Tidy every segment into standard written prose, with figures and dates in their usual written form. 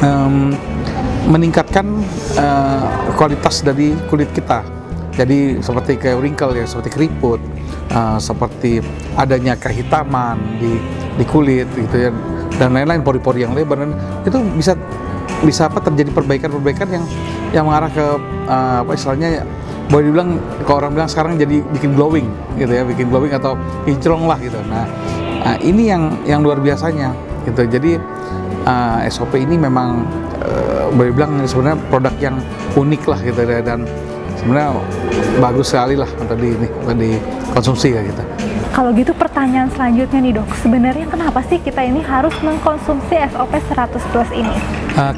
em, meningkatkan kualitas dari kulit kita. Jadi seperti kayak wrinkle ya, seperti keriput, seperti adanya kehitaman di kulit gitu ya, dan lain-lain, pori-pori yang lebar, dan itu bisa terjadi perbaikan yang mengarah ke istilahnya boleh dibilang, kalau orang bilang sekarang jadi bikin glowing gitu ya, bikin glowing atau kinclong lah gitu. Nah, ini yang luar biasanya gitu. Jadi SOP ini memang boleh bilang sebenarnya produk yang unik lah gitu ya, dan sebenarnya bagus sekali lah untuk dikonsumsi ya gitu. Kalau gitu pertanyaan selanjutnya nih dok, sebenarnya kenapa sih kita ini harus mengkonsumsi SOP 100 Plus ini?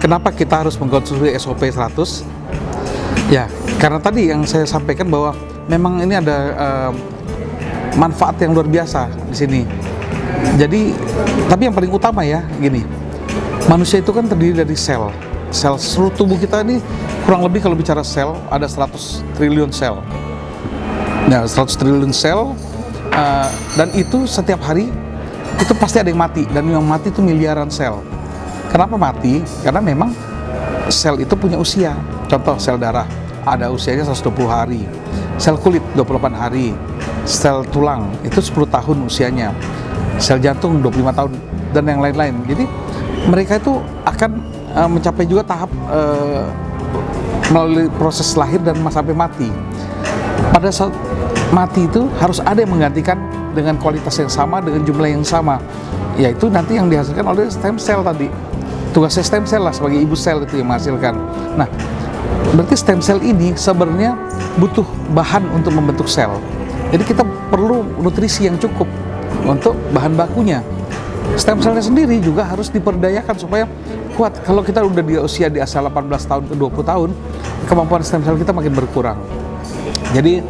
Kenapa kita harus mengkonsumsi SOP 100? Ya, karena tadi yang saya sampaikan bahwa memang ini ada manfaat yang luar biasa di sini. Jadi, tapi yang paling utama ya, gini, manusia itu kan terdiri dari sel. Sel seluruh tubuh kita ini kurang lebih, kalau bicara sel, ada 100 triliun sel. Nah, 100 triliun sel, dan itu setiap hari itu pasti ada yang mati, dan yang mati itu miliaran sel. Kenapa mati? Karena memang sel itu punya usia. Contoh sel darah ada usianya 120 hari, sel kulit 28 hari, sel tulang itu 10 tahun usianya, sel jantung 25 tahun, dan yang lain-lain. Jadi mereka itu akan mencapai juga tahap melalui proses lahir dan sampai mati. Pada saat mati itu harus ada yang menggantikan dengan kualitas yang sama, dengan jumlah yang sama, yaitu nanti yang dihasilkan oleh stem cell tadi. Tugasnya stem cell lah sebagai ibu sel itu yang menghasilkan. Nah, berarti stem cell ini sebenarnya butuh bahan untuk membentuk sel. Jadi kita perlu nutrisi yang cukup untuk bahan bakunya. Stem cellnya sendiri juga harus diperdayakan supaya kuat. Kalau kita udah di usia di asal 18 tahun ke 20 tahun, kemampuan stem cell kita makin berkurang. Jadi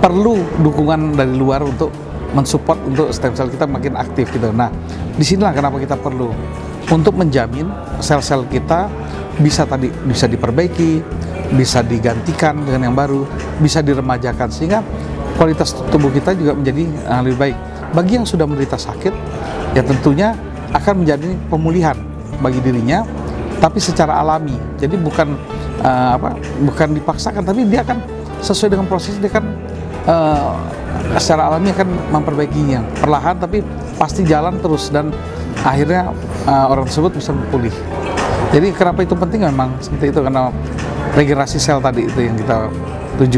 perlu dukungan dari luar untuk mensupport untuk stem cell kita makin aktif gitu. Nah, disinilah kenapa kita perlu untuk menjamin sel-sel kita bisa diperbaiki, bisa digantikan dengan yang baru, bisa diremajakan, sehingga kualitas tubuh kita juga menjadi lebih baik. Bagi yang sudah menderita sakit, ya tentunya akan menjadi pemulihan bagi dirinya, tapi secara alami. Jadi bukan dipaksakan, tapi dia akan sesuai dengan proses, dia kan secara alami akan memperbaikinya perlahan, tapi pasti jalan terus, dan akhirnya orang tersebut bisa pulih. Jadi kenapa itu penting memang seperti itu, karena regenerasi sel tadi itu yang kita tuju.